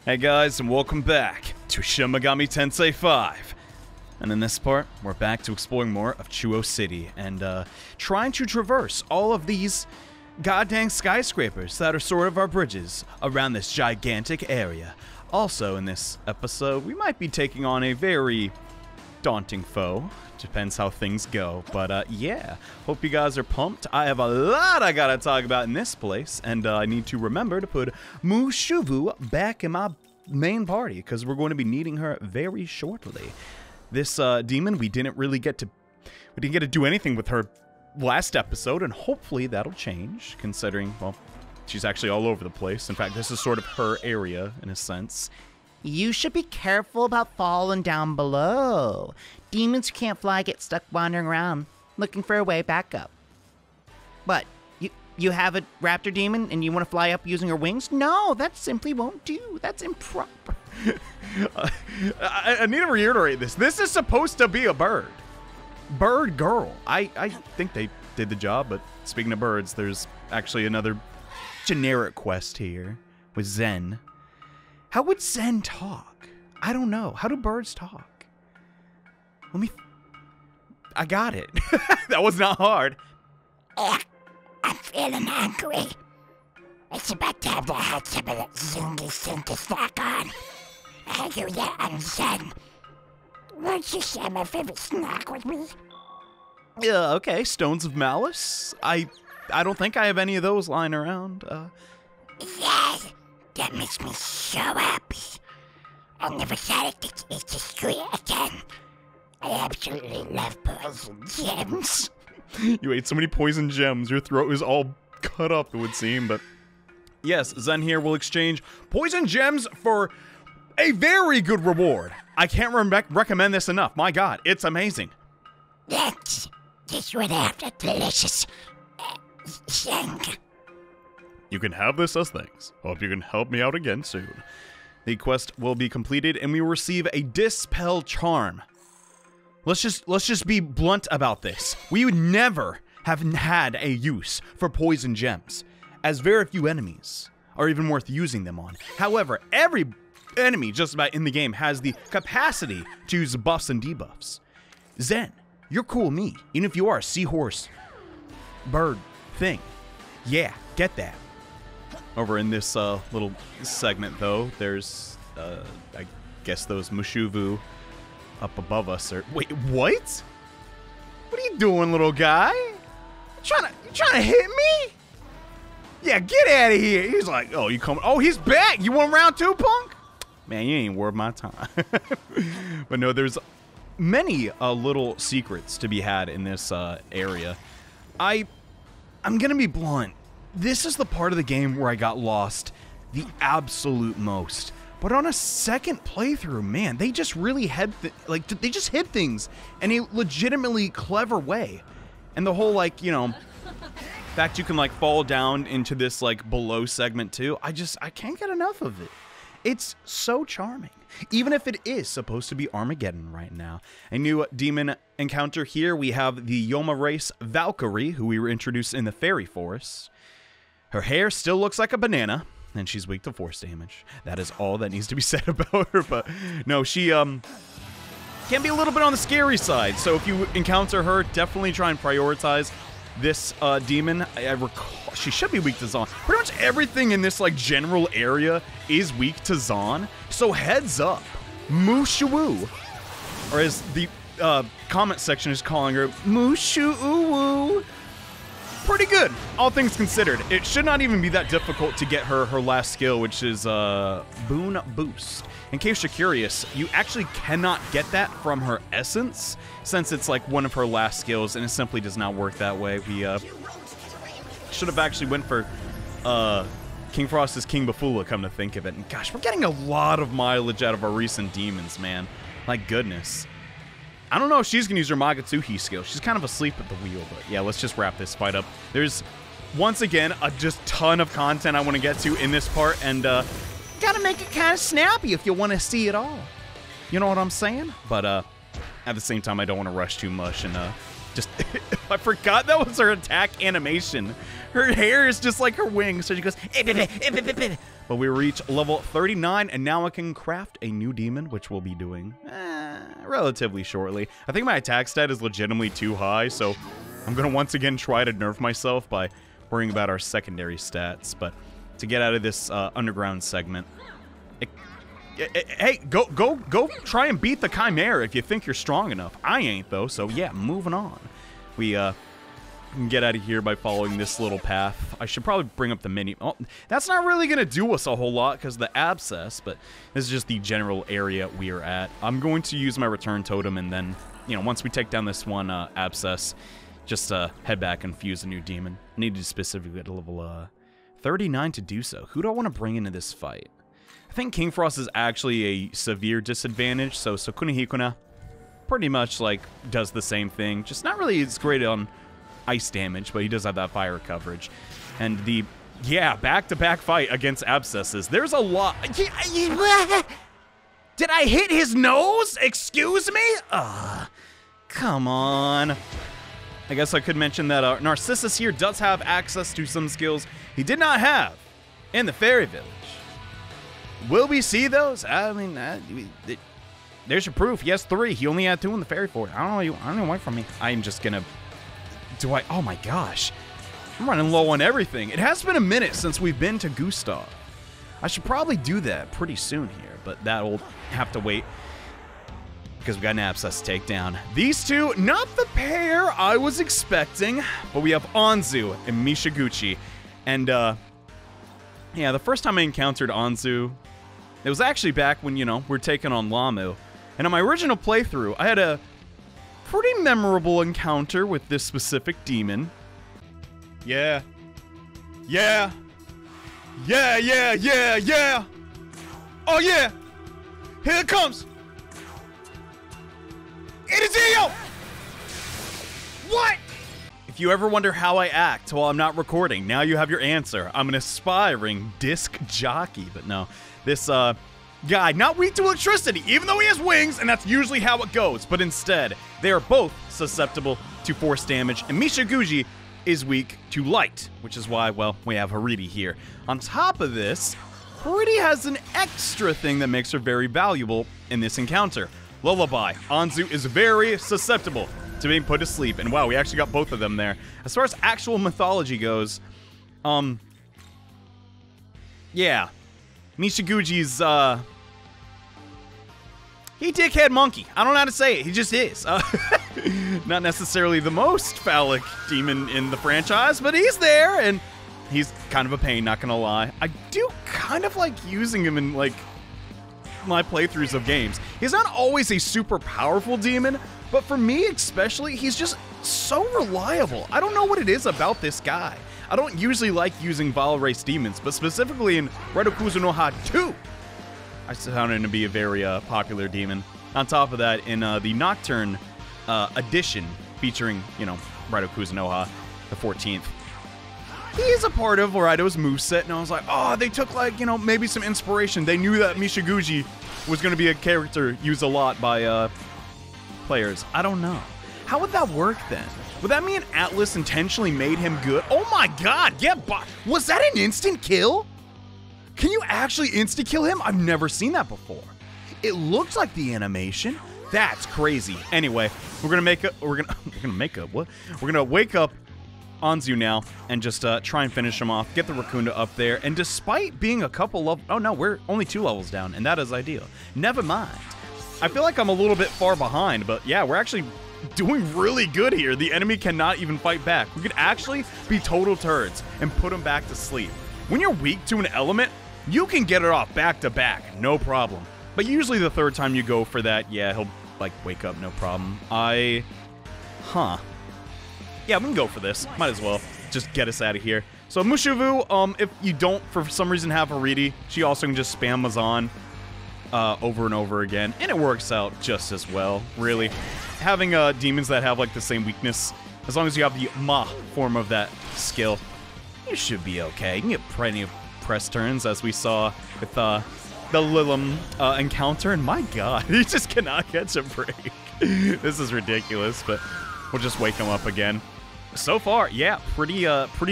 Hey guys, and welcome back to Shin Megami Tensei V. And in this part, we're back to exploring more of Chuo City and trying to traverse all of these goddamn skyscrapers that are sort of our bridges around this gigantic area. Also, in this episode, we might be taking on a very daunting foe. Depends how things go. But yeah, hope you guys are pumped. I have a lot I gotta talk about in this place, and I need to remember to put Mushuvu back in my main party, because we're going to be needing her very shortly. This demon, we didn't get to do anything with her last episode, and hopefully that'll change, considering, well, she's actually all over the place. In fact, this is sort of her area, in a sense. You should be careful about falling down below. Demons who can't fly get stuck wandering around, looking for a way back up. What? You have a raptor demon and you want to fly up using her wings? No, that simply won't do. That's improper. I need to reiterate this. This is supposed to be a bird. Bird girl. I think they did the job, but speaking of birds, there's actually another generic quest here with Zen. How would Zen talk? I don't know. How do birds talk? I got it. That was not hard. I'm feeling hungry. It's about time to have some of that zingy thing to snack on. I hear that on Zen. Won't you share my favorite snack with me? Yeah, okay. Stones of Malice. I don't think I have any of those lying around. Yes, that makes me so happy. I'll never try to eat the street again. I absolutely love poison gems. You ate so many poison gems, your throat is all cut up, it would seem, but... Yes, Zen here will exchange poison gems for a very good reward. I can't recommend this enough. My god, it's amazing. That's just what I have that delicious thing. You can have this as thanks. Hope you can help me out again soon. The quest will be completed, and we will receive a Dispel Charm. Let's just be blunt about this. We would never have had a use for poison gems, as very few enemies are even worth using them on. However, every enemy just about in the game has the capacity to use buffs and debuffs. Zen, you're cool me, even if you are a seahorse bird thing. Yeah, get that. Over in this little segment, though, there's, I guess those Mushuvu up above us are... Wait, what? What are you doing, little guy? You trying to hit me? Yeah, get out of here. He's like, oh, you coming? Oh, he's back. You want round two, punk? Man, you ain't worth my time. But no, there's many little secrets to be had in this area. I'm gonna be blunt. This is the part of the game where I got lost the absolute most. But on a second playthrough, man, they just really they just hit things in a legitimately clever way. And the whole, like, you know, fact you can, like, fall down into this, like, below segment too, I can't get enough of it. It's so charming. Even if it is supposed to be Armageddon right now. A new demon encounter here. We have the Yoma race Valkyrie, who we were introduced in the Fairy Forest. Her hair still looks like a banana, and she's weak to force damage. That is all that needs to be said about her, but no, she can be a little bit on the scary side, so if you encounter her, definitely try and prioritize this demon. I recall she should be weak to Zon. Pretty much everything in this, like, general area is weak to Zon, so heads up. Mushu, or as the comment section is calling her, Mushu. Pretty good, all things considered. It should not even be that difficult to get her last skill, which is Boon Boost. In case you're curious, you actually cannot get that from her essence, since it's like one of her last skills, and it simply does not work that way. We should have actually went for King Frost's King Bafula, come to think of it. And gosh, we're getting a lot of mileage out of our recent demons, man. Like, goodness. I don't know if she's going to use her Magatsuhi skill. She's kind of asleep at the wheel, but yeah, let's just wrap this fight up. There's, once again, a just ton of content I want to get to in this part, and gotta make it kind of snappy if you want to see it all. You know what I'm saying? But at the same time, I don't want to rush too much, and just, I forgot that was her attack animation. Her hair is just like her wings, so she goes, but we reach level 39, and now I can craft a new demon, which we'll be doing relatively shortly. I think my attack stat is legitimately too high, so I'm going to once again try to nerf myself by worrying about our secondary stats, but to get out of this underground segment, hey, go try and beat the Chimera if you think you're strong enough. I ain't, though, so yeah, moving on. We can get out of here by following this little path. I should probably bring up the menu. Oh, that's not really going to do us a whole lot because of the abscess, but this is just the general area we are at. I'm going to use my return totem, and then, you know, once we take down this one abscess, just head back and fuse a new demon. I need to specifically get to level 39 to do so. Who do I want to bring into this fight? I think King Frost is actually a severe disadvantage, so Sukuna Hikuna pretty much, like, does the same thing. Just not really as great on ice damage, but he does have that fire coverage. And the, yeah, back-to-back fight against abscesses. There's a lot. Did I hit his nose? Excuse me? Come on. I guess I could mention that Narcissus here does have access to some skills he did not have in the Fairy Village. Will we see those? I mean, there's your proof. He has 3. He only had 2 in the Fairy Fort. I don't know why from me. I'm just gonna... oh my gosh. I'm running low on everything. It has been a minute since we've been to Gustav. I should probably do that pretty soon here, but that'll have to wait because we got an abscess to take down. These two, not the pair I was expecting, but we have Anzu and Michiguchi. And, yeah, the first time I encountered Anzu, it was actually back when, you know, we're taking on Lamu. And on my original playthrough, I had a pretty memorable encounter with this specific demon. Yeah. Yeah. Yeah, yeah, yeah, yeah. Oh, yeah. Here it comes. It is Io! What? If you ever wonder how I act while I'm not recording, now you have your answer. I'm an aspiring disc jockey, but no. This, guy, not weak to electricity, even though he has wings, and that's usually how it goes, but instead, they are both susceptible to force damage, and Michiguchi is weak to light, which is why, well, we have Haridi here. On top of this, Haridi has an extra thing that makes her very valuable in this encounter. Lullaby. Anzu is very susceptible to being put to sleep, and wow, we actually got both of them there. As far as actual mythology goes, yeah. Michiguchi's, he dickhead monkey. I don't know how to say it. He just is. Not necessarily the most phallic demon in the franchise, but he's there, and he's kind of a pain, not gonna lie. I do kind of like using him in, like, my playthroughs of games. He's not always a super powerful demon, but for me especially, he's just so reliable. I don't know what it is about this guy. I don't usually like using Vile Race demons, but specifically in Radokuzu no Ha 2, I found him to be a very popular demon. On top of that, in the Nocturne edition, featuring, you know, Radokuzu no Ha, the 14th, he is a part of Raido's moveset, and I was like, oh, they took, like, you know, maybe some inspiration. They knew that Michiguchi was going to be a character used a lot by players. I don't know. How would that work then? Would that mean Atlas intentionally made him good? Oh my god, was that an instant kill? Can you actually insta-kill him? I've never seen that before. It looks like the animation. That's crazy. Anyway, we're gonna wake up Anzu now and just try and finish him off, get the Raccoonda up there, and despite being a couple of, oh no, we're only 2 levels down, and that is ideal. Never mind. I feel like I'm a little bit far behind, but yeah, we're actually doing really good here. The enemy cannot even fight back. We could actually be total turds and put them back to sleep. When you're weak to an element, you can get it off back to back, no problem. But usually the 3rd time you go for that, yeah, he'll, like, wake up, no problem. Yeah, we can go for this. Might as well. Just get us out of here. So Mushivu, if you don't, for some reason, have Haridi, she also can just spam Mazan over and over again, and it works out just as well, really. Having demons that have, like, the same weakness, as long as you have the Ma form of that skill, you should be okay. You can get plenty of press turns, as we saw with the Lilim encounter, and my god, he just cannot catch a break. This is ridiculous, but We'll just wake him up again. So far, yeah, pretty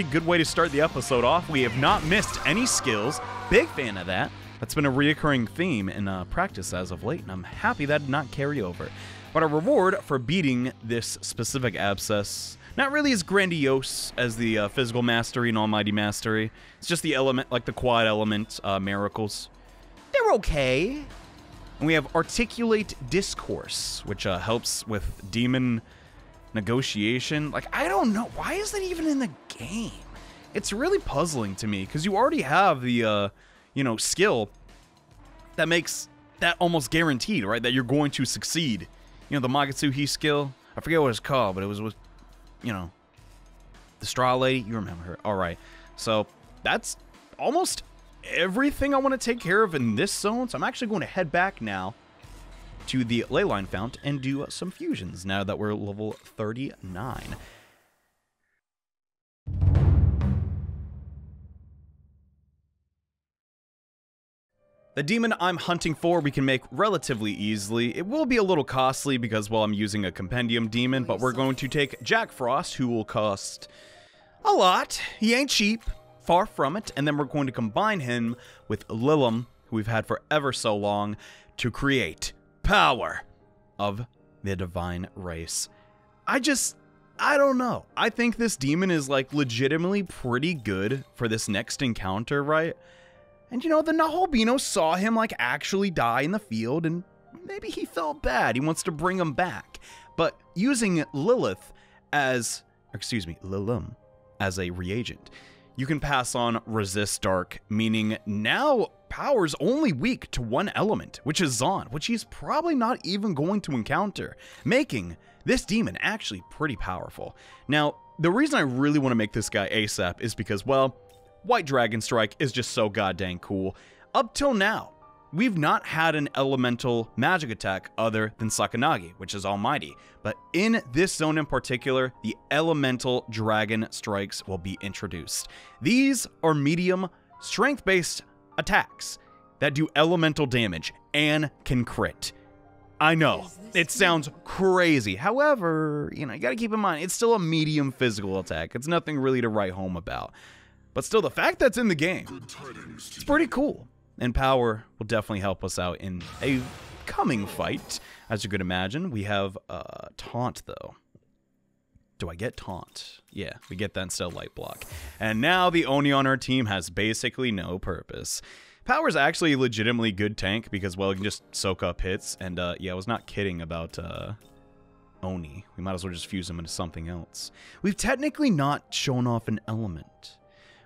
good way to start the episode off. We have not missed any skills. Big fan of that. That's been a reoccurring theme in practice as of late, and I'm happy that did not carry over. But a reward for beating this specific abscess, not really as grandiose as the physical mastery and almighty mastery. It's just the element, like the quad element miracles. They're okay. And we have articulate discourse, which helps with demon negotiation. Like, I don't know. Why is that even in the game? It's really puzzling to me, because you already have the, skill that makes that almost guaranteed, right? That you're going to succeed. You know, the Magatsuhi skill. I forget what it's called, but it was with, the straw lady. You remember her. All right. So that's almost everything I want to take care of in this zone. So I'm actually going to head back now to the leyline fount and do some fusions now that we're level 39. The demon I'm hunting for we can make relatively easily. It will be a little costly because, well, I'm using a compendium demon, but we're going to take Jack Frost, who will cost a lot. He ain't cheap, far from it, and then we're going to combine him with Lilum, who we've had for ever so long, to create power of the divine race. I don't know. I think this demon is, like, legitimately pretty good for this next encounter, right? And, the Naholbino saw him, like, actually die in the field, and maybe he felt bad. He wants to bring him back. But using Lilum as a reagent, you can pass on Resist Dark, meaning now Power's only weak to one element, which is Zon, which he's probably not even going to encounter, making this demon actually pretty powerful. Now, the reason I really want to make this guy ASAP is because, well, White Dragon Strike is just so goddamn cool. Up till now, we've not had an elemental magic attack other than Sakanagi, which is almighty. But in this zone in particular, the elemental dragon strikes will be introduced. These are medium strength-based attacks that do elemental damage and can crit. I know, it sounds crazy. However, you gotta keep in mind, it's still a medium physical attack. It's nothing really to write home about. But still, the fact that's in the game, it's pretty cool. And Power will definitely help us out in a coming fight, as you could imagine. We have Taunt, though. Do I get Taunt? Yeah, we get that instead of Light Block. And now the Oni on our team has basically no purpose. Power's actually a legitimately good tank because, well, you can just soak up hits. And, yeah, I was not kidding about Oni. We might as well just fuse him into something else. We've technically not shown off an element.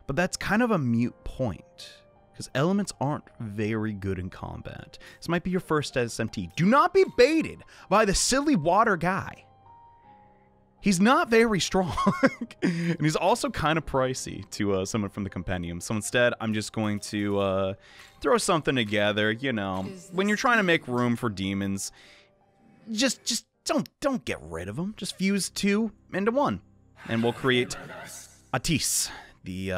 But that's kind of a mute point, because elements aren't very good in combat. This might be your first SMT. Do not be baited by the silly water guy. He's not very strong, and he's also kind of pricey to summon from the compendium. So instead, I'm just going to throw something together. When you're trying to make room for demons, just don't get rid of them. Just fuse 2 into 1, and we'll create Atis. He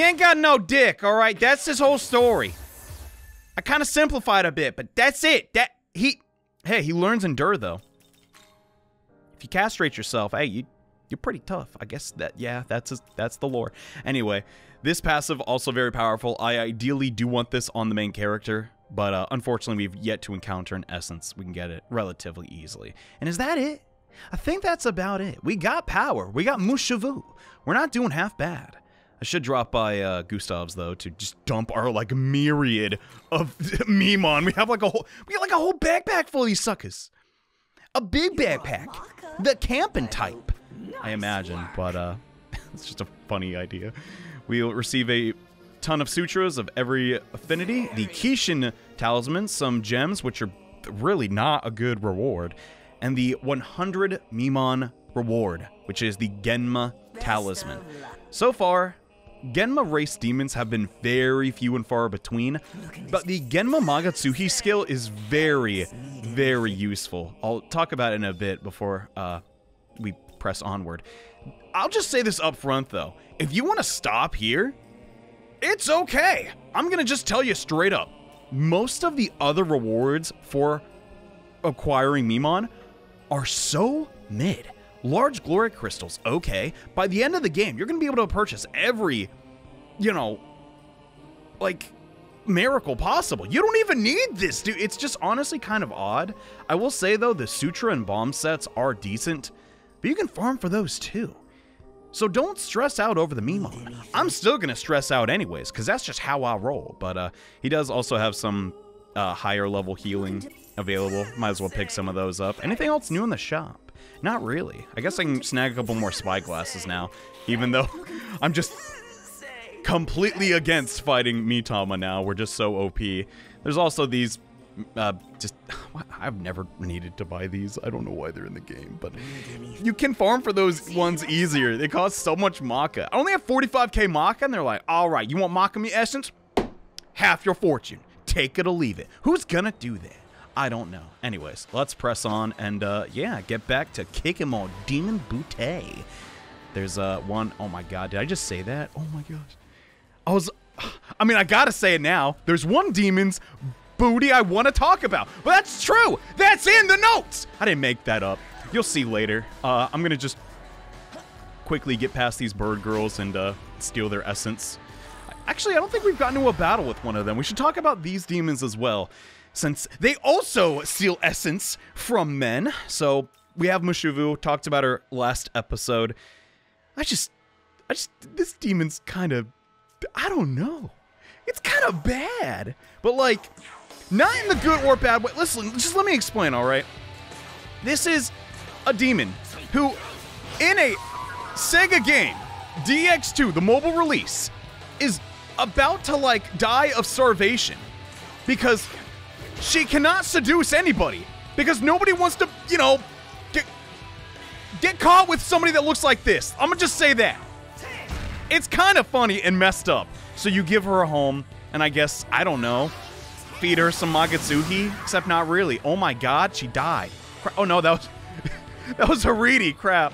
ain't got no dick, all right? That's his whole story. I kind of simplified a bit, but that's it. He learns Endure, though. If you castrate yourself, hey, you're pretty tough. I guess that's the lore. Anyway, this passive also very powerful. I ideally do want this on the main character, but unfortunately, we've yet to encounter an essence. We can get it relatively easily. And is that it? I think that's about it. We got Power. We got Mushavu. We're not doing half bad. I should drop by Gustav's, though, to just dump our, like, myriad of Mimon. We have like a whole backpack full of these suckers. A big backpack. The camping type, I imagine. But it's just a funny idea. We'll receive a ton of sutras of every affinity. The Kishin talisman, some gems, which are really not a good reward. And the 100 Mimon reward, which is the Genma talisman. So far, Genma race demons have been very few and far between, but the Genma Magatsuhi skill is very, very useful. I'll talk about it in a bit before we press onward. I'll just say this up front, though. If you want to stop here, it's okay. I'm going to just tell you straight up. Most of the other rewards for acquiring Mimon are so mid. Large glory crystals, okay. By the end of the game, you're going to be able to purchase every, you know, like, miracle possible. You don't even need this, dude. It's just honestly kind of odd. I will say, though, the Sutra and Bomb sets are decent, but you can farm for those, too. So don't stress out over the Mimon. I'm still going to stress out anyways, because that's just how I roll. But he does also have some higher level healing available. Might as well pick some of those up. Anything else new in the shop? Not really. I guess I can snag a couple more spyglasses now, even though I'm just completely against fighting Mitama now. We're just so OP. There's also these, I've never needed to buy these. I don't know why they're in the game, but you can farm for those ones easier. They cost so much Maka. I only have 45k Maka, and they're like, all right, you want Maka Me Essence? Half your fortune. Take it or leave it. Who's gonna do that? I don't know. Anyways, let's press on and, yeah, get back to kicking more Demon Booty. There's one, oh my god, did I just say that? Oh my gosh. I gotta say it now. There's one demon's booty I want to talk about. Well, that's true. That's in the notes. I didn't make that up. You'll see later. I'm gonna just quickly get past these bird girls and steal their essence. Actually, I don't think we've gotten to a battle with one of them. We should talk about these demons as well, since they also steal essence from men. So we have Mushuvu, talked about her last episode. This demon's kind of, I don't know. It's kind of bad, but like, not in the good or bad way. Listen, just let me explain, all right? This is a demon who, in a Sega game, DX2, the mobile release, is about to like die of starvation because she cannot seduce anybody because nobody wants to, you know, get caught with somebody that looks like this. I'm gonna just say that. It's kind of funny and messed up. So you give her a home, and I guess, I don't know, feed her some Magatsuhi, except not really. Oh my god, she died. Oh no, that was that was Haridi, crap.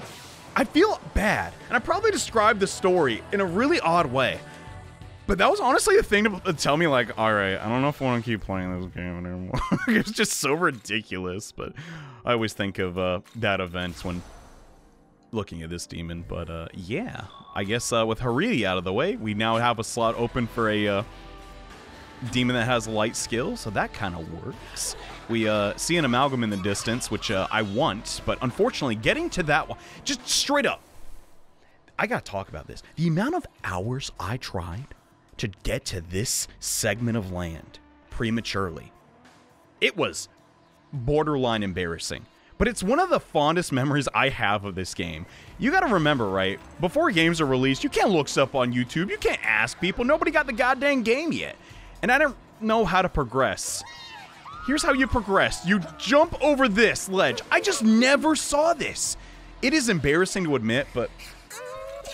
I feel bad, and I probably described the story in a really odd way. But that was honestly the thing to tell me, like, alright, I don't know if I want to keep playing this game anymore. It's just so ridiculous, but I always think of that event when looking at this demon. But yeah, I guess with Haridi out of the way, we now have a slot open for a demon that has light skill, so that kind of works. We see an amalgam in the distance, which I want, but unfortunately getting to that one, just straight up, I gotta talk about this. The amount of hours I tried to get to this segment of land prematurely, it was borderline embarrassing. But it's one of the fondest memories I have of this game. You gotta remember, right? Before games are released, you can't look stuff on YouTube. You can't ask people. Nobody got the goddamn game yet. And I don't know how to progress. Here's how you progress. You jump over this ledge. I just never saw this. It is embarrassing to admit, but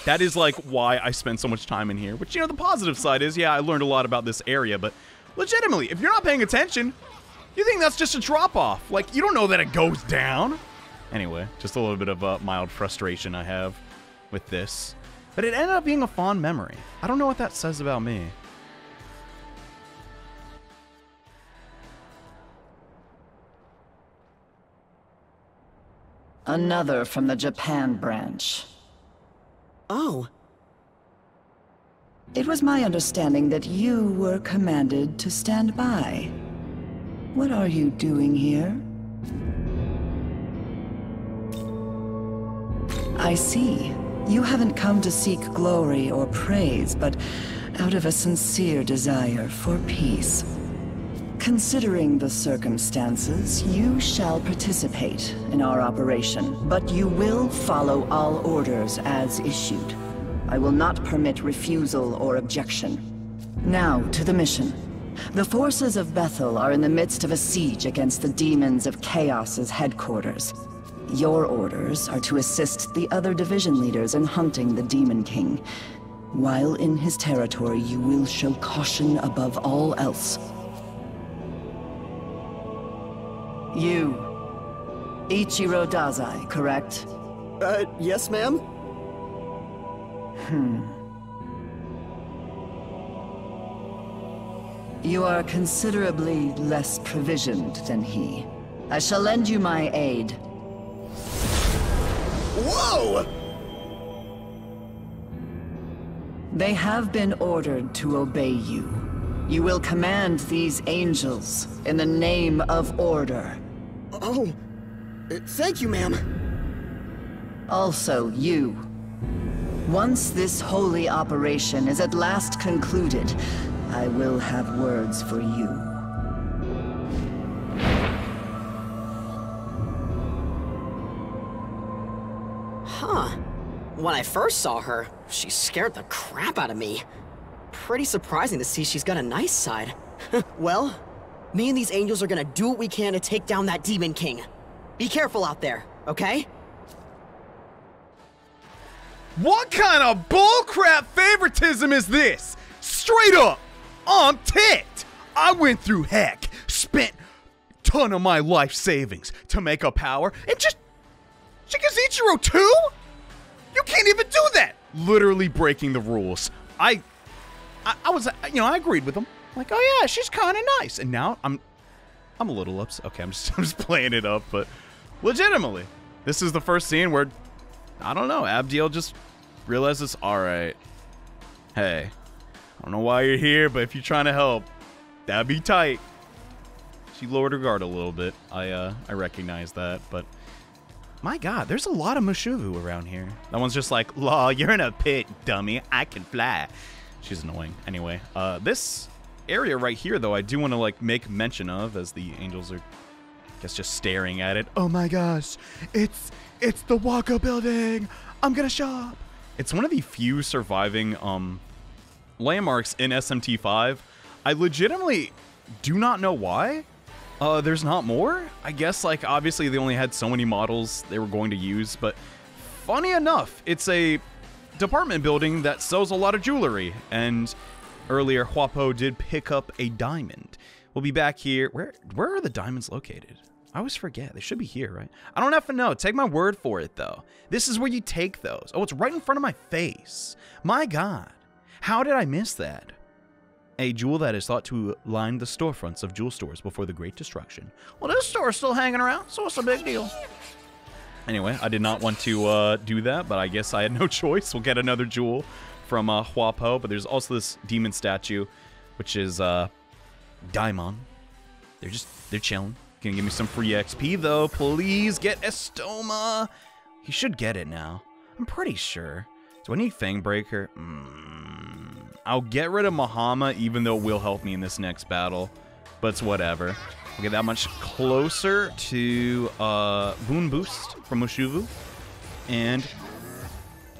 that is like why I spend so much time in here. Which, you know, the positive side is, yeah, I learned a lot about this area, but legitimately, if you're not paying attention, you think that's just a drop-off. Like, you don't know that it goes down. Anyway, just a little bit of mild frustration I have with this. But it ended up being a fond memory. I don't know what that says about me. Another from the Japan branch. Oh. It was my understanding that you were commanded to stand by. What are you doing here? I see. You haven't come to seek glory or praise, but out of a sincere desire for peace. Considering the circumstances, you shall participate in our operation, but you will follow all orders as issued. I will not permit refusal or objection. Now, to the mission. The forces of Bethel are in the midst of a siege against the demons of Chaos's headquarters. Your orders are to assist the other division leaders in hunting the Demon King. While in his territory, you will show caution above all else. You, Ichiro Dazai, correct? Yes, ma'am? You are considerably less provisioned than he. I shall lend you my aid. Whoa! They have been ordered to obey you. You will command these angels in the name of order. Oh, thank you, ma'am. Also, you. Once this holy operation is at last concluded, I will have words for you. Huh. When I first saw her, she scared the crap out of me. Pretty surprising to see she's got a nice side. Well, me and these angels are gonna do what we can to take down that Demon King. Be careful out there, okay? What kind of bullcrap favoritism is this? Straight up, I'm ticked. I went through heck, spent ton of my life savings to make a power, and just Shikazuchiro too? You can't even do that. Literally breaking the rules. I was, I agreed with him. Like, oh yeah, she's kind of nice. And now I'm a little upset. Okay, I'm just playing it up, but legitimately, this is the first scene where, I don't know, Abdiel just realizes, all right, hey, I don't know why you're here, but if you're trying to help, that'd be tight. She lowered her guard a little bit. I recognize that, but my God, there's a lot of Mushuvu around here. That one's just like, law, you're in a pit, dummy. I can fly. She's annoying. Anyway, this area right here, though, I do want to like make mention of as the angels are, I guess, just staring at it. Oh my gosh, it's the Waka building. I'm gonna shop. It's one of the few surviving landmarks in SMT5. I legitimately do not know why. There's not more. I guess, like, obviously they only had so many models they were going to use, but funny enough, it's a department building that sells a lot of jewelry, and earlier Huapo did pick up a diamond. We'll be back here. Where are the diamonds located? I always forget. They should be here, right? I don't have to know. Take my word for it, though. This is where you take those. Oh, it's right in front of my face. My God. How did I miss that? A jewel that is thought to line the storefronts of jewel stores before the Great Destruction. Well, this store's still hanging around, so it's a big deal. Anyway, I did not want to do that, but I guess I had no choice. We'll get another jewel from Huapo, but there's also this demon statue, which is Daimon. They're chilling. Gonna give me some free XP, though. Please get Estoma. He should get it now. I'm pretty sure. Do I need Fangbreaker? I'll get rid of Mahama, even though it will help me in this next battle. But it's whatever. We'll get that much closer to Boon Boost from Mushuvu. And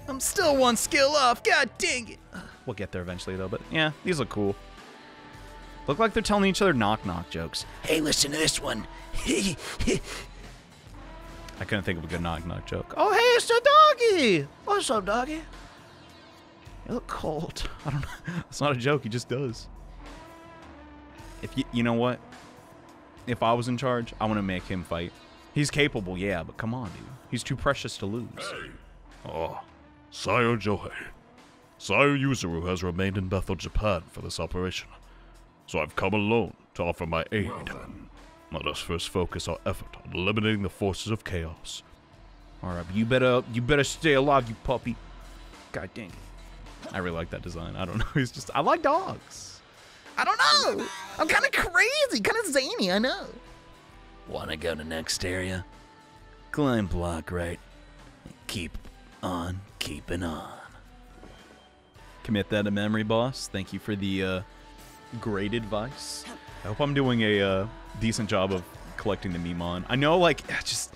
I'm still one skill off. God dang it. We'll get there eventually, though. But yeah, these look cool. Look like they're telling each other knock-knock jokes. Hey, listen to this one. I couldn't think of a good knock-knock joke. Oh, hey, it's the doggy. What's up, doggy? You look cold. I don't know. It's not a joke. He just does. If you know what? If I was in charge, I want to make him fight. He's capable, yeah, but come on, dude. He's too precious to lose. Hey. Oh, Sire Johei. Sire Yuzuru has remained in Bethel, Japan for this operation. So I've come alone to offer my aid. Let us first focus our effort on eliminating the forces of chaos. Alright, you better stay alive, you puppy. God dang it. I really like that design. I don't know. He's just, I like dogs. I don't know. I'm kind of crazy, kind of zany, I know. Wanna go to next area? Climb block, right? Keep on keeping on. Commit that to memory, boss. Thank you for the great advice. I hope I'm doing a decent job of collecting the Mimon. I know, like, it's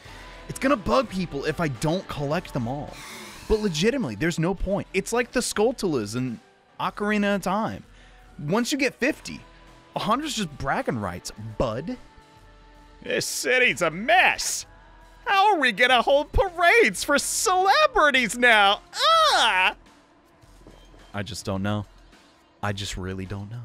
gonna bug people if I don't collect them all. But legitimately, there's no point. It's like the Skulltulas and Ocarina of Time. Once you get 50, 100's just bragging rights, bud. This city's a mess. How are we gonna hold parades for celebrities now? Ah! I just don't know. I just really don't know.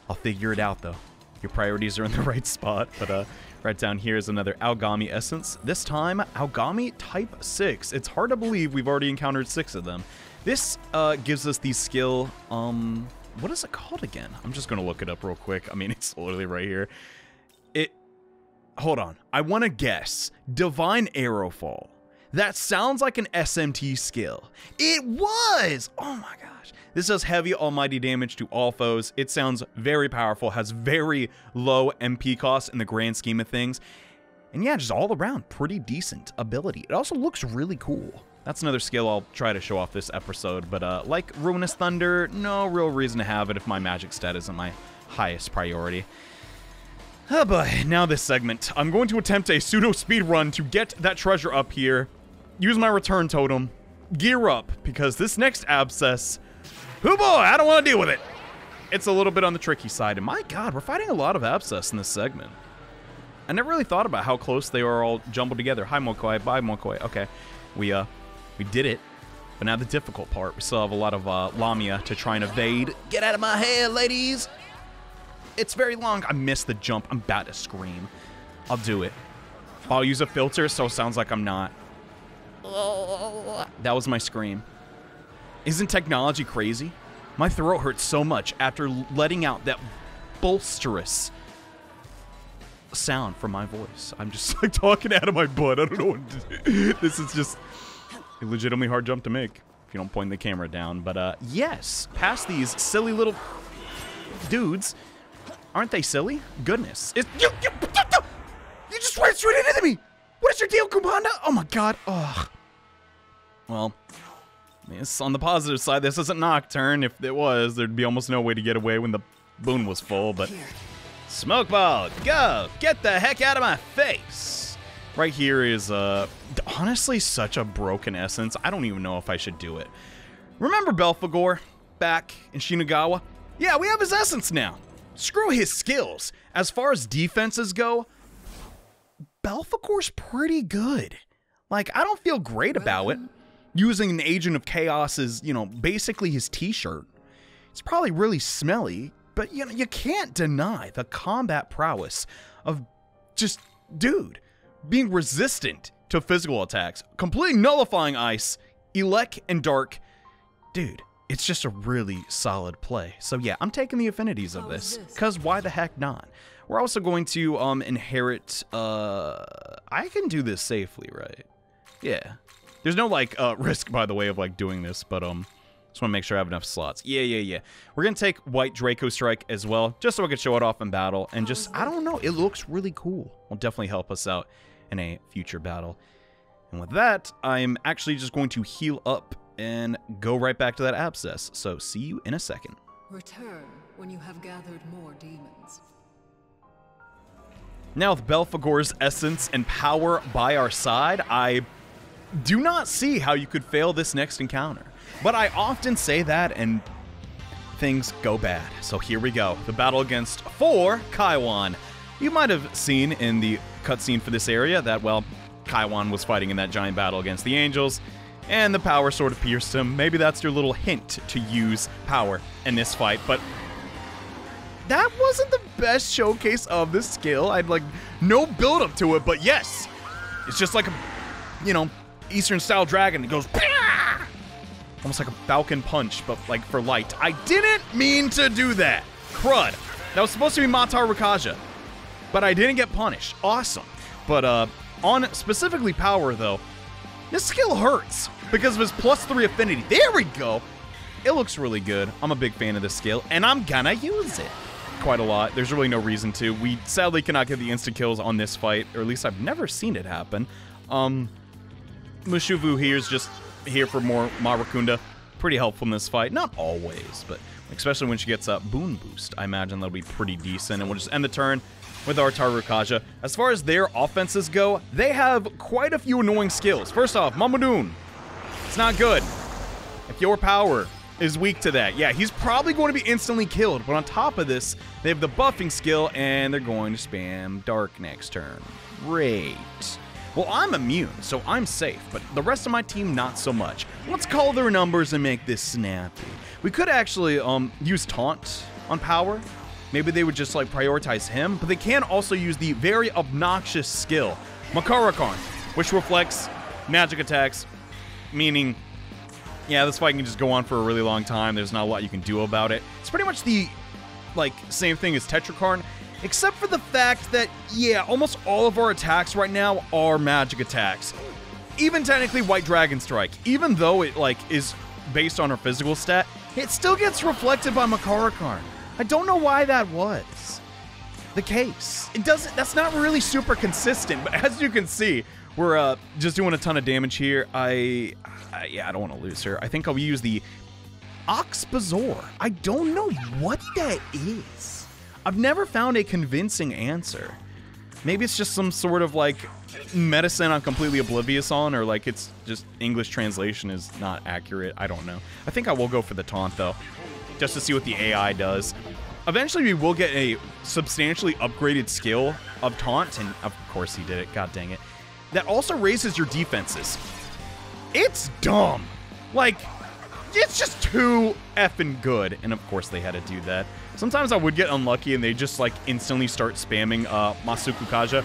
I'll figure it out, though. Your priorities are in the right spot, but right down here is another Aogami essence. This time, Aogami Type 6. It's hard to believe we've already encountered 6 of them. This gives us the skill, what is it called again? I'm just gonna look it up real quick. I mean, it's literally right here. Hold on. I want to guess. Divine Arrowfall. That sounds like an SMT skill. It was! Oh my gosh. This does heavy almighty damage to all foes. It sounds very powerful, has very low MP cost in the grand scheme of things. And yeah, just all around, pretty decent ability. It also looks really cool. That's another skill I'll try to show off this episode, but like Ruinous Thunder, no real reason to have it if my magic stat isn't my highest priority. Oh boy, now this segment. I'm going to attempt a pseudo speed run to get that treasure up here, use my return totem, gear up, because this next abscess, oh boy, I don't want to deal with it. It's a little bit on the tricky side, and my god, we're fighting a lot of abscess in this segment. I never really thought about how close they are all jumbled together. Hi Mokoi, bye Mokoi. Okay, we did it, but now the difficult part. We still have a lot of Lamia to try and evade. Get out of my head, ladies! It's very long. I missed the jump. I'm about to scream. I'll do it. I'll use a filter, so it sounds like I'm not. That was my scream. Isn't technology crazy? My throat hurts so much after letting out that bolsterous sound from my voice. I'm just like talking out of my butt. I don't know what to do. This is just a legitimately hard jump to make if you don't point the camera down. But yes, past these silly little dudes. Aren't they silly? Goodness. You just ran straight into me! What is your deal, Kumanda? Oh my god. Ugh. Well, on the positive side, this isn't Nocturne. If it was, there'd be almost no way to get away when the boon was full, but... Smokeball, go! Get the heck out of my face! Right here is, honestly such a broken essence. I don't even know if I should do it. Remember Belphegor back in Shinagawa? Yeah, we have his essence now. Screw his skills. As far as defenses go, Belphegor's pretty good. Like, I don't feel great about it. Using an Agent of Chaos as, you know, basically his t-shirt. It's probably really smelly, but, you know, you can't deny the combat prowess of just, dude, being resistant to physical attacks, completely nullifying ice, elect and dark. Dude. It's just a really solid play. So yeah, I'm taking the affinities of this, because why the heck not? We're also going to inherit, I can do this safely, right? Yeah. There's no like risk, by the way, of like doing this, but just want to make sure I have enough slots. Yeah. We're going to take White Draco Strike as well, just so I can show it off in battle, and just, I don't know, it looks really cool. Will definitely help us out in a future battle. And with that, I'm actually just going to heal up and go right back to that abscess. So see you in a second. Return when you have gathered more demons. Now with Belphegor's essence and power by our side, I do not see how you could fail this next encounter. But I often say that and things go bad. So here we go. The battle against 4 Kaiwan. You might have seen in the cutscene for this area that, well, Kaiwan was fighting in that giant battle against the angels. And the power sort of pierced him. Maybe that's your little hint to use power in this fight, but that wasn't the best showcase of this skill. I'd like no build up to it, but yes, it's just like a, you know, Eastern style dragon. It goes, Pah! Almost like a Falcon punch, but like for light. I didn't mean to do that. Crud. That was supposed to be Matar Rakaja, but I didn't get punished. Awesome. But on specifically power though, this skill hurts because of his +3 affinity. There we go. It looks really good. I'm a big fan of this skill, and I'm gonna use it quite a lot. There's really no reason to. We sadly cannot get the instant kills on this fight, or at least I've never seen it happen. Mushuvu here is just here for more Marakunda. Pretty helpful in this fight. Not always, but especially when she gets a boon boost. I imagine that'll be pretty decent, and we'll just end the turn with our Tarukaja. As far as their offenses go, they have quite a few annoying skills. First off, Mamadun. It's not good. If your power is weak to that, yeah, he's probably going to be instantly killed. But on top of this, they have the buffing skill, and they're going to spam Dark next turn. Great. Well, I'm immune, so I'm safe, but the rest of my team, not so much. Let's call their numbers and make this snappy. We could actually use Taunt on power. Maybe they would just, like, prioritize him, but they can also use the very obnoxious skill, Makarakarn, which reflects magic attacks, meaning, yeah, this fight can just go on for a really long time. There's not a lot you can do about it. It's pretty much the, like, same thing as Tetrakarn, except for the fact that, yeah, almost all of our attacks right now are magic attacks. even technically White Dragon Strike, even though it like is based on her physical stat, it still gets reflected by Makara Karn. I don't know why that was the case. It doesn't, that's not really super consistent, but as you can see, we're just doing a ton of damage here. Yeah, I don't want to lose her. I think I'll use the Ox Bazaar. I don't know what that is. I've never found a convincing answer. Maybe it's just some sort of like medicine I'm completely oblivious on, or like it's just English translation is not accurate. I don't know. I think I will go for the taunt though, just to see what the AI does. Eventually we will get a substantially upgraded skill of taunt, and of course he did it, god dang it. That also raises your defenses. It's dumb. Like, it's just too effing good, and of course they had to do that. Sometimes I would get unlucky and they just like instantly start spamming Masuku Kaja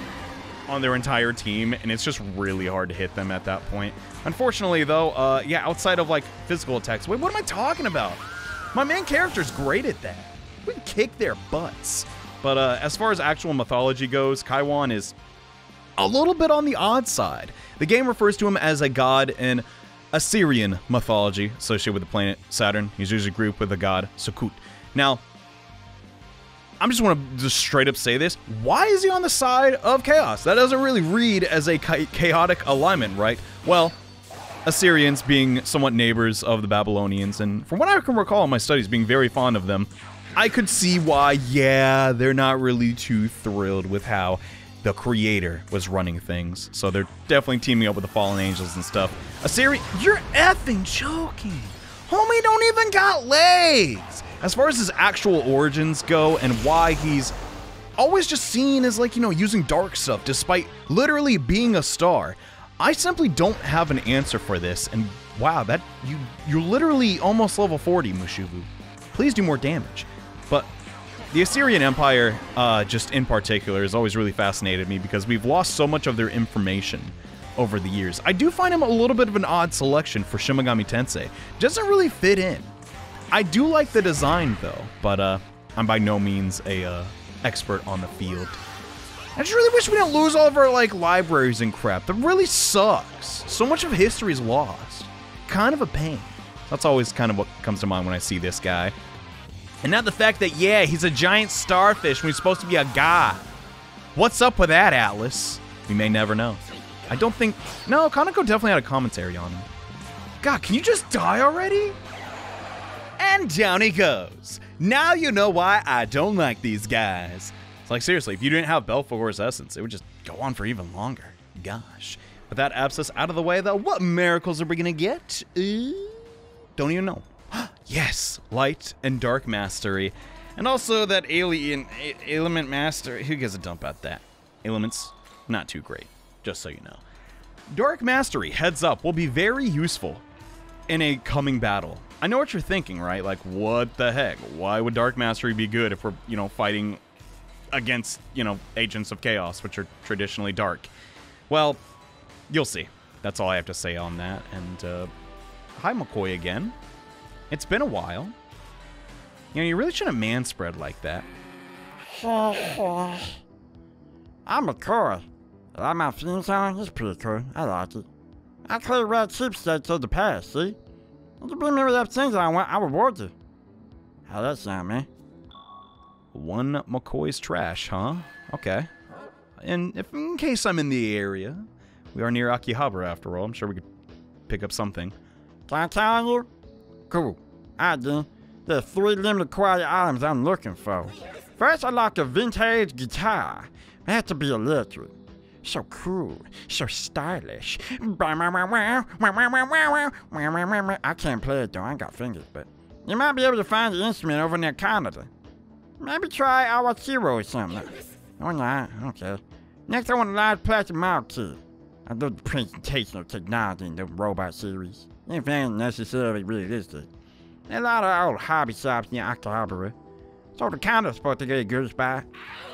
on their entire team, and it's just really hard to hit them at that point. Unfortunately though, yeah, outside of like physical attacks, wait, what am I talking about? My main character's great at that. We can kick their butts. But as far as actual mythology goes, Kaiwan is a little bit on the odd side. The game refers to him as a god in Assyrian mythology associated with the planet Saturn. He's usually grouped with the god Sukkot. Now, I just want to just straight up say this. Why is he on the side of chaos? That doesn't really read as a chaotic alignment, right? Well, Assyrians being somewhat neighbors of the Babylonians, and from what I can recall in my studies being very fond of them, I could see why, yeah, they're not really too thrilled with how the creator was running things. So they're definitely teaming up with the fallen angels and stuff. Assyrian, you're effing joking. Homie don't even got legs. As far as his actual origins go and why he's always just seen as like, you know, using dark stuff despite literally being a star, I simply don't have an answer for this. And wow, that you're literally almost level 40, Mushubu. Please do more damage. But the Assyrian Empire, just in particular, has always really fascinated me because we've lost so much of their information over the years. I do find him a little bit of an odd selection for Shin Megami Tensei. Doesn't really fit in. I do like the design though, but I'm by no means a expert on the field. I just really wish we didn't lose all of our like libraries and crap. That really sucks. So much of history is lost. Kind of a pain. That's always kind of what comes to mind when I see this guy. And now the fact that, yeah, he's a giant starfish when he's supposed to be a god. What's up with that, Atlas? We may never know. I don't think... No, Kaneko definitely had a commentary on him. God, can you just die already? And down he goes. Now you know why I don't like these guys. It's like, seriously, if you didn't have Belphegor's essence, it would just go on for even longer. Gosh. With that abscess out of the way, though, what miracles are we gonna get? Don't even know. Yes, light and dark mastery. And also that alien element master. Who gives a dump about that? Elements, not too great, just so you know. Dark mastery, heads up, will be very useful in a coming battle. I know what you're thinking, right? Like, what the heck? Why would dark mastery be good if we're, you know, fighting against, you know, agents of chaos, which are traditionally dark? Well, you'll see. That's all I have to say on that. And, hi, McCoy again. It's been a while. You know, you really shouldn't manspread like that. I'm McCoy. I like my theme song. It's pretty cool. I like it. I clear red chipsets of the past, see? If you bring me with that things I want, I reward you. How that sound, man? One McCoy's trash, huh? Okay. And if in case I'm in the area, we are near Akihabara after all. I'm sure we could pick up something. Can I tell you? Cool. Alright then. There's 3 limited quality items I'm looking for. First, I like a vintage guitar. It has to be electric. So cool. So stylish. I can't play it though. I ain't got fingers, but you might be able to find the instrument over near Canada. Maybe try Awashiro or something. Oh, nah. Okay. Next, I want a large plastic model kit. I do the presentation of technology in the robot series. Anything necessarily realistic. There are a lot of old hobby shops near Akihabara. So the counter's supposed to get a good spot.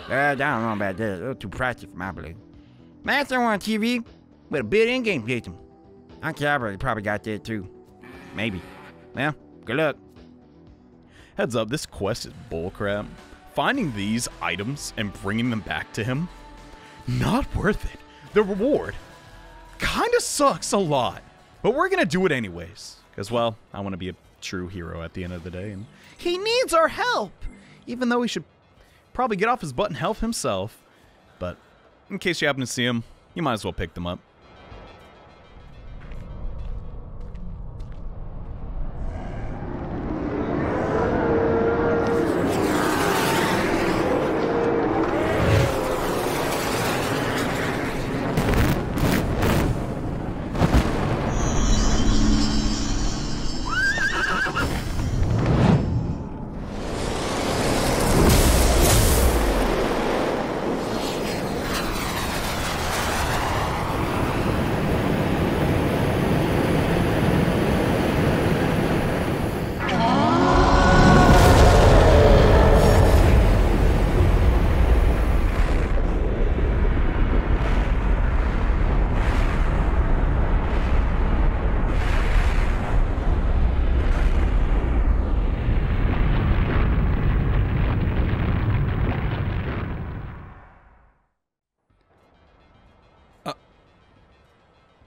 I don't know about that. A little too pricey for my blood. Master on TV with a built-in game system. Akihabara probably got that too. Maybe. Well, good luck. Heads up, this quest is bullcrap. Finding these items and bringing them back to him, not worth it. The reward, kind of sucks a lot. But we're going to do it anyways. Because, well, I want to be a true hero at the end of the day. And he needs our help. Even though he should probably get off his butt and help himself. But in case you happen to see him, you might as well pick them up.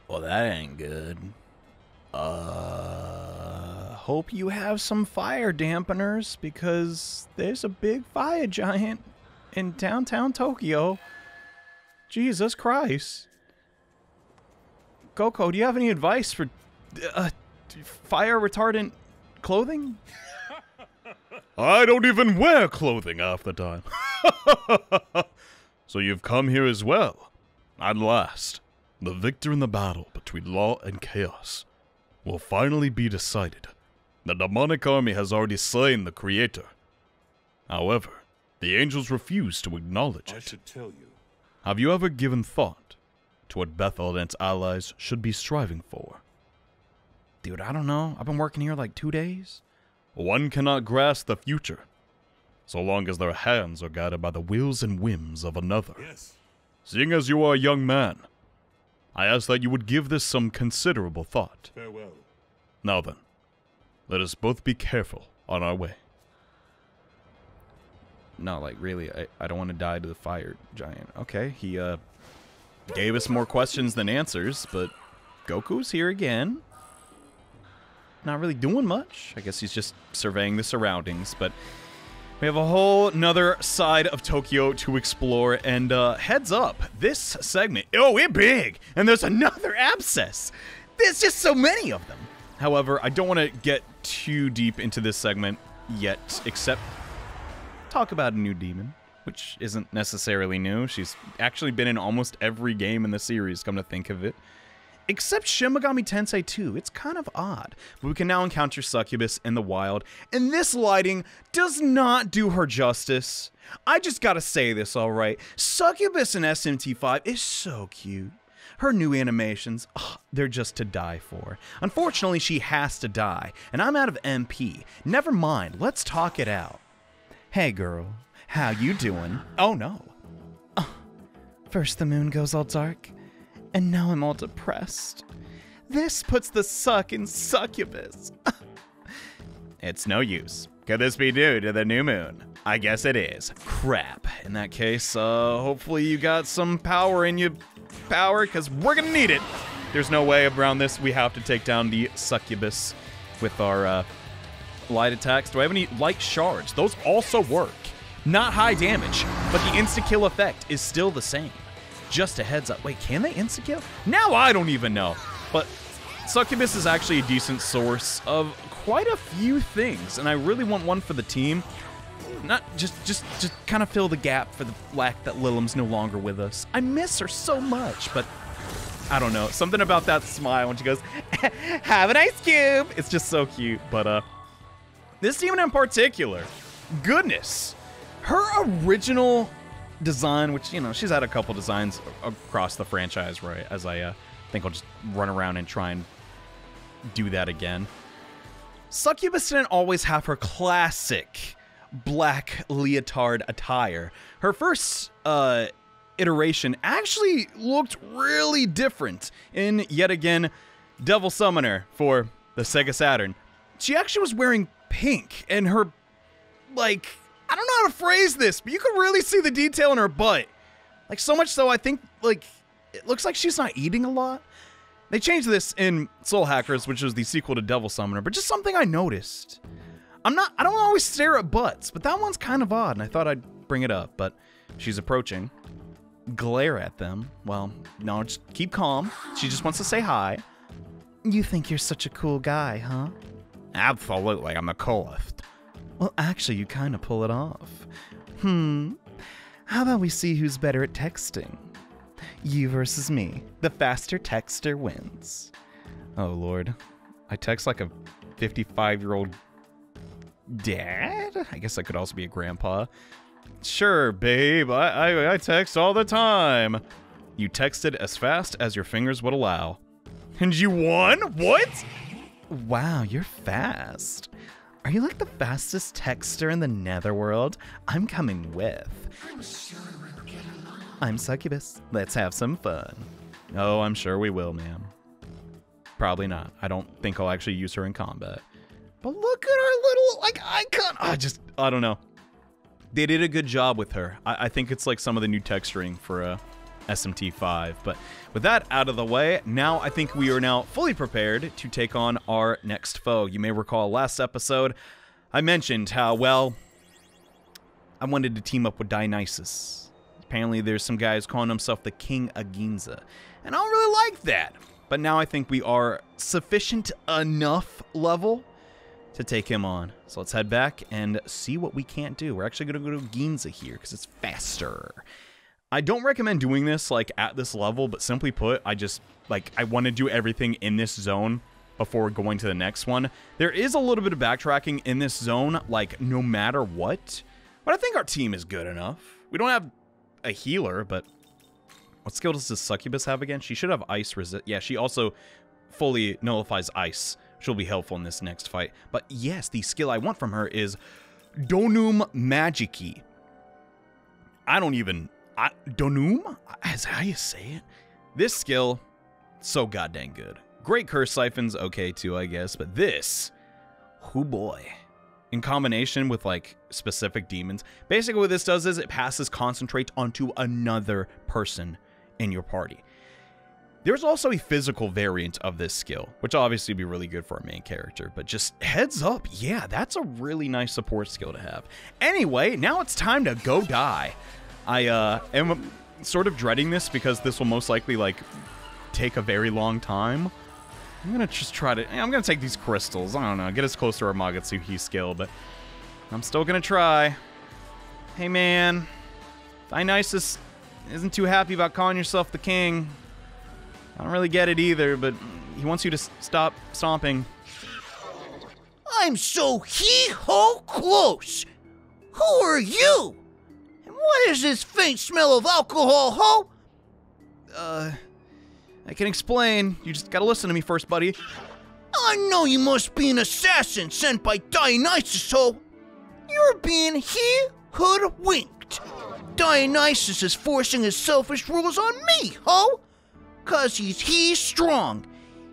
Well, that ain't good. Hope you have some fire dampeners, because there's a big fire giant in downtown Tokyo. Jesus Christ. Coco, do you have any advice for fire retardant clothing? I don't even wear clothing half the time. So you've come here as well. At last, the victor in the battle between law and chaos will finally be decided. The demonic army has already slain the creator. However, the angels refuse to acknowledge it. I should tell you. Have you ever given thought to what Bethel and its allies should be striving for? Dude, I don't know. I've been working here like 2 days. One cannot grasp the future, so long as their hands are guided by the wills and whims of another. Yes. Seeing as you are a young man, I ask that you would give this some considerable thought. Farewell. Now then, let us both be careful on our way. No, like, really, I don't want to die to the fire giant. Okay, he, gave us more questions than answers, but Goku's here again. Not really doing much. I guess he's just surveying the surroundings, but we have a whole nother side of Tokyo to explore, and, heads up, this segment, oh, it's big, and there's another abscess. There's just so many of them. However, I don't want to get too deep into this segment yet, except talk about a new demon, which isn't necessarily new. She's actually been in almost every game in the series, come to think of it. Except Shin Megami Tensei 2. It's kind of odd. But we can now encounter Succubus in the wild, and this lighting does not do her justice. I just gotta say this, alright. Succubus in SMT5 is so cute. Her new animations, they're just to die for. Unfortunately, she has to die, and I'm out of MP. Never mind, let's talk it out. Hey girl, how you doing? Oh no. First the moon goes all dark, and now I'm all depressed. This puts the suck in Succubus. It's no use. Could this be due to the new moon? I guess it is. Crap. In that case, hopefully you got some power in you. Because we're gonna need it. There's no way around this. We have to take down the Succubus with our light attacks. Do I have any light shards? Those also work. Not high damage, but the insta-kill effect is still the same. Just a heads up. Wait, can they insta-kill? Now I don't even know. But Succubus is actually a decent source of quite a few things, and I really want one for the team. Not just kind of fill the gap for the fact that Lilim's no longer with us. I miss her so much, but I don't know. Something about that smile when she goes, "Have an ice cube." It's just so cute. But this demon in particular, goodness, her original design, which, you know, she's had a couple designs across the franchise, right? As I think I'll just run around and try and do that again. Succubus didn't always have her classic black leotard attire. Her first iteration actually looked really different in, yet again, Devil Summoner for the Sega Saturn. She actually was wearing pink, and her, like, I don't know how to phrase this, but you could really see the detail in her butt. Like, so much so, I think, like, it looks like she's not eating a lot. They changed this in Soul Hackers, which was the sequel to Devil Summoner, but just something I noticed. I don't always stare at butts, but that one's kind of odd, and I thought I'd bring it up, but she's approaching. Glare at them. Well, no, just keep calm. She just wants to say hi. You think you're such a cool guy, huh? Absolutely, I'm the coolest. Well, actually, you kind of pull it off. How about we see who's better at texting? You versus me. The faster texter wins. Oh, Lord. I text like a 55-year-old dad? I guess I could also be a grandpa. Sure, babe. I text all the time. You texted as fast as your fingers would allow. And you won? What? Wow, you're fast. Are you like the fastest texter in the netherworld? I'm coming with. I'm Succubus. Let's have some fun. Oh, I'm sure we will, ma'am. Probably not. I don't think I'll actually use her in combat. But look at her little, like, icon. I don't know. They did a good job with her. I think it's like some of the new texturing for SMT5. But with that out of the way, now I think we are now fully prepared to take on our next foe. You may recall last episode, I mentioned how, well, I wanted to team up with Dionysus. Apparently there's some guys calling himself the King of Ginza. And I don't really like that. But now I think we are sufficient enough level to take him on. So let's head back and see what we can't do. We're actually going to go to Ginza here because it's faster. I don't recommend doing this like at this level, but simply put, I want to do everything in this zone before going to the next one. There is a little bit of backtracking in this zone, like no matter what. But I think our team is good enough. We don't have a healer, but what skill does this Succubus have again? She should have ice resist. Yeah, she also fully nullifies ice, which will be helpful in this next fight. But yes, the skill I want from her is Donum Magiki. Donum? Is how you say it? This skill, so goddamn good. Great curse siphons, okay too, I guess, but this, oh boy. In combination with like specific demons, basically what this does is it passes concentrate onto another person in your party. There's also a physical variant of this skill, which obviously would be really good for our main character, but just heads up, yeah, that's a really nice support skill to have. Anyway, now it's time to go die. I am sort of dreading this because this will most likely like take a very long time. I'm gonna just try to, I'm gonna take these crystals, I don't know, get as close to our Magatsuhi skill, but I'm still gonna try. Hey man, Dionysus isn't too happy about calling yourself the king. I don't really get it either, but he wants you to stop stomping. I'm so hee-ho close. Who are you? And what is this faint smell of alcohol, ho? I can explain. You just gotta listen to me first, buddy. I know you must be an assassin sent by Dionysus, ho. You're being hoodwinked. Dionysus is forcing his selfish rules on me, ho. 'Cause he's strong.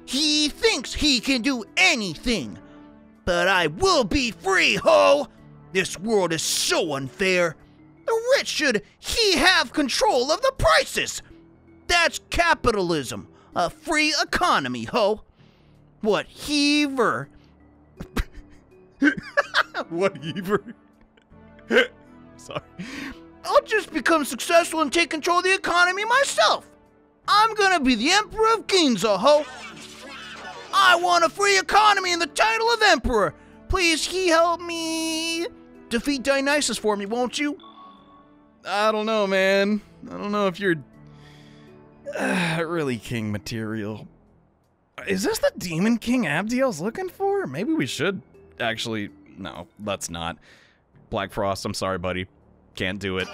He thinks he can do anything. But I will be free, ho. This world is so unfair. The rich should have control of the prices. That's capitalism, a free economy, ho. Whatever. Whatever. Sorry. I'll just become successful and take control of the economy myself. I'm gonna be the Emperor of Ginza, ho. I want a free economy and the title of Emperor. Please, help me defeat Dionysus for me, won't you? I don't know, man. I don't know if you're really king material. Is this the Demon King Abdiel's looking for? Maybe we should actually. No, let's not. Black Frost, I'm sorry, buddy. Can't do it.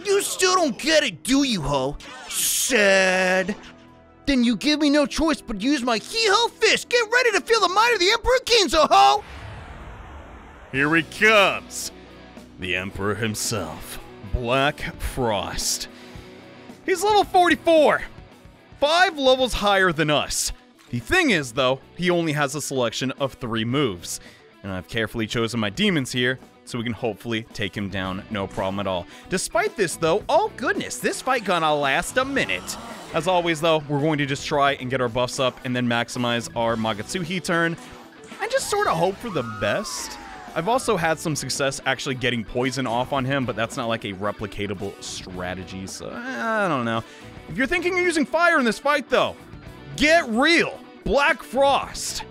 You still don't get it, do you, ho? Sad. Then you give me no choice but use my hee-ho fist. Get ready to feel the might of the Emperor Ginza, ho! Here he comes. The Emperor himself, Black Frost. He's level 44. 5 levels higher than us. The thing is, though, he only has a selection of 3 moves. And I've carefully chosen my demons here, so we can hopefully take him down no problem at all. Despite this, though, oh goodness, this fight gonna last a minute. As always, though, we're going to just try and get our buffs up and then maximize our Magatsuhi turn and just sort of hope for the best. I've also had some success actually getting poison off on him, but that's not like a replicatable strategy, so I don't know. If you're thinking you're using fire in this fight, though, get real. Black Frost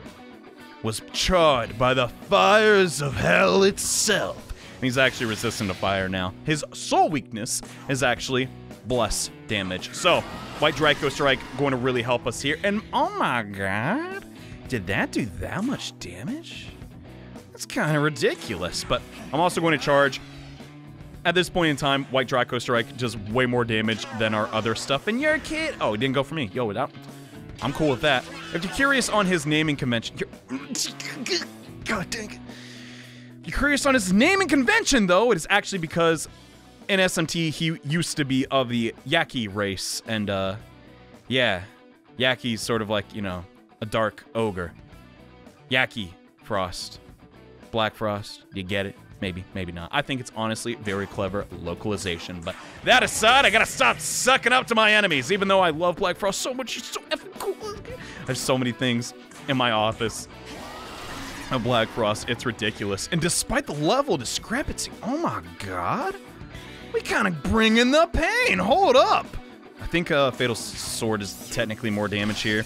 was charred by the fires of hell itself. And he's actually resistant to fire now. His soul weakness is actually bless damage. So, White Draco Strike going to really help us here. And oh my god, did that do that much damage? That's kind of ridiculous, but I'm also going to charge. At this point in time, White Draco Strike does way more damage than our other stuff. And you're a kid. Oh, it didn't go for me. Yo, I'm cool with that. If you're curious on his naming convention, God dang it. If you're curious on his naming convention, though, it is actually because in SMT he used to be of the Yaki race, and yeah, Yaki's sort of like, you know, a dark ogre. Yaki Frost. Black Frost, you get it? Maybe, maybe not. I think it's honestly very clever localization, but that aside, I gotta stop sucking up to my enemies, even though I love Black Frost so much. He's so effing cool. There's so many things in my office of Black Frost, it's ridiculous. And despite the level discrepancy, oh my god, we kind of bring in the pain. Hold up. I think Fatal Sword is technically more damage here.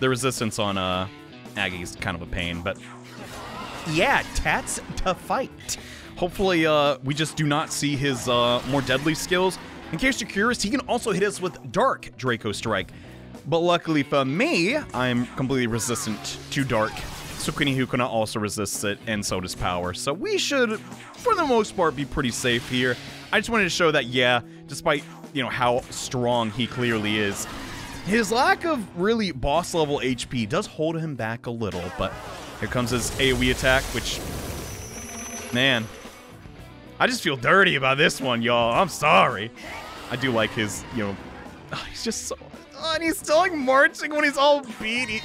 The resistance on Aggie is kind of a pain, but yeah, Tats to fight. Hopefully, we just do not see his more deadly skills. In case you're curious, he can also hit us with Dark Draco Strike. But luckily for me, I'm completely resistant to Dark. Sukuni Hukuna also resists it, and so does Power. So we should, for the most part, be pretty safe here. I just wanted to show that, yeah, despite, you know, how strong he clearly is, his lack of really boss-level HP does hold him back a little, but here comes his AoE attack, which, man, I just feel dirty about this one, y'all. I'm sorry. I do like his, you know, he's just so, and he's still like marching when he's all beat.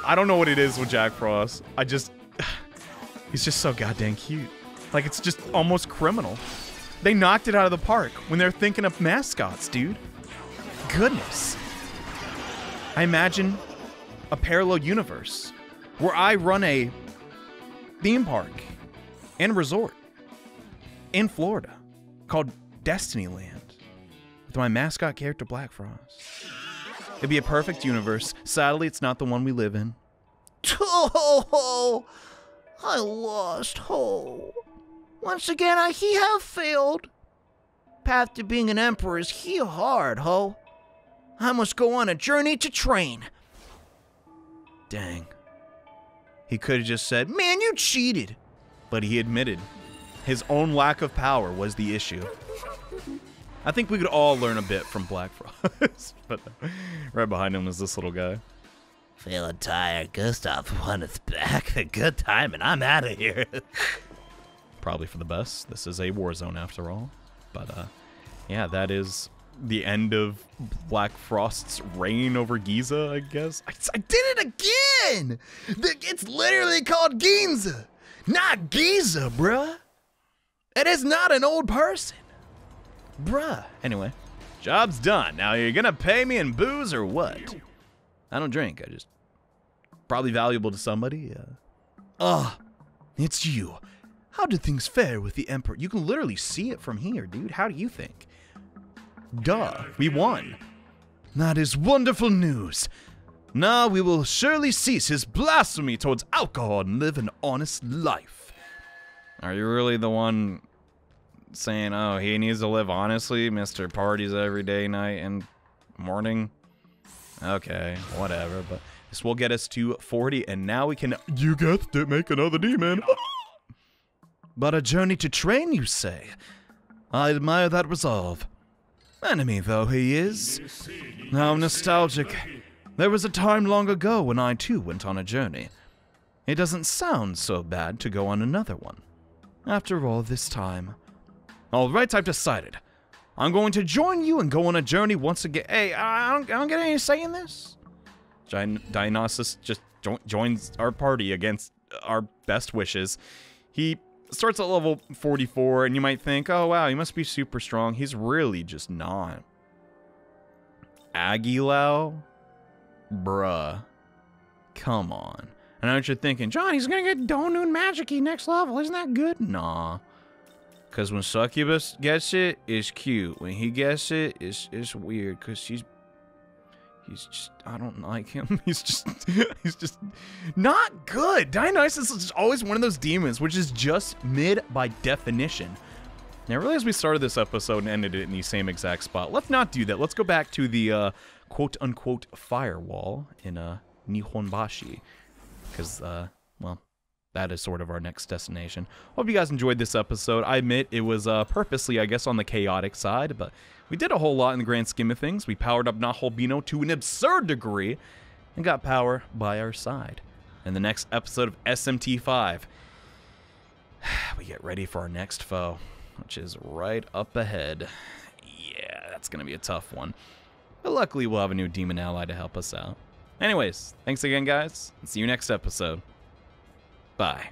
I don't know what it is with Jack Frost. He's just so goddamn cute. Like, it's just almost criminal. They knocked it out of the park when they're thinking of mascots, dude. Goodness. I imagine a parallel universe where I run a theme park and resort in Florida called Destinyland with my mascot character, Black Frost. It'd be a perfect universe. Sadly, it's not the one we live in. Oh, I lost Ho. Once again, he have failed. Path to being an emperor is hard, Ho. I must go on a journey to train. Dang. He could have just said, man, you cheated. But he admitted his own lack of power was the issue. I think we could all learn a bit from Black Frost. But right behind him is this little guy. Feeling tired. Gustav won us back. A good time, and I'm out of here. Probably for the best. This is a war zone after all. But yeah, that is the end of Black Frost's reign over Ginza, I guess. I did it again! It's literally called Ginza, not Giza, bruh. It is not an old person. Bruh. Anyway, job's done. Now, you're gonna pay me in booze or what? I don't drink. I just... Probably valuable to somebody. It's you. How did things fare with the Emperor? You can literally see it from here, dude. How do you think? Duh, we won. That is wonderful news. Now we will surely cease his blasphemy towards alcohol and live an honest life. Are you really the one saying, oh, he needs to live honestly, Mr. Parties every day, night, and morning? Okay, whatever, but this will get us to 40, and now we can, you guessed it, make another demon. But a journey to train, you say? I admire that resolve. Enemy though he is. How nostalgic. There was a time long ago when I too went on a journey. It doesn't sound so bad to go on another one. After all this time. Alright, I've decided. I'm going to join you and go on a journey once again. Hey, I don't get any say in this. Dionysus just joins our party against our best wishes. He starts at level 44, and you might think, oh wow, he must be super strong. He's really just not. Aguilau? Bruh. Come on. I know what you're thinking. John, he's gonna get Donun Magic-y next level. Isn't that good? Nah. Because when Succubus gets it, it's cute. When he gets it, it's weird. Because he's just, I don't like him. He's just not good. Dionysus is always one of those demons, which is just mid by definition. Now, I realized we started this episode and ended it in the same exact spot. Let's not do that. Let's go back to the quote-unquote firewall in Nihonbashi. Because, well, that is sort of our next destination. Hope you guys enjoyed this episode. I admit it was purposely, I guess, on the chaotic side, but we did a whole lot in the grand scheme of things. We powered up Naholbino to an absurd degree and got power by our side. In the next episode of SMT5, we get ready for our next foe, which is right up ahead. Yeah, that's going to be a tough one. But luckily, we'll have a new demon ally to help us out. Anyways, thanks again, guys, and see you next episode. Bye.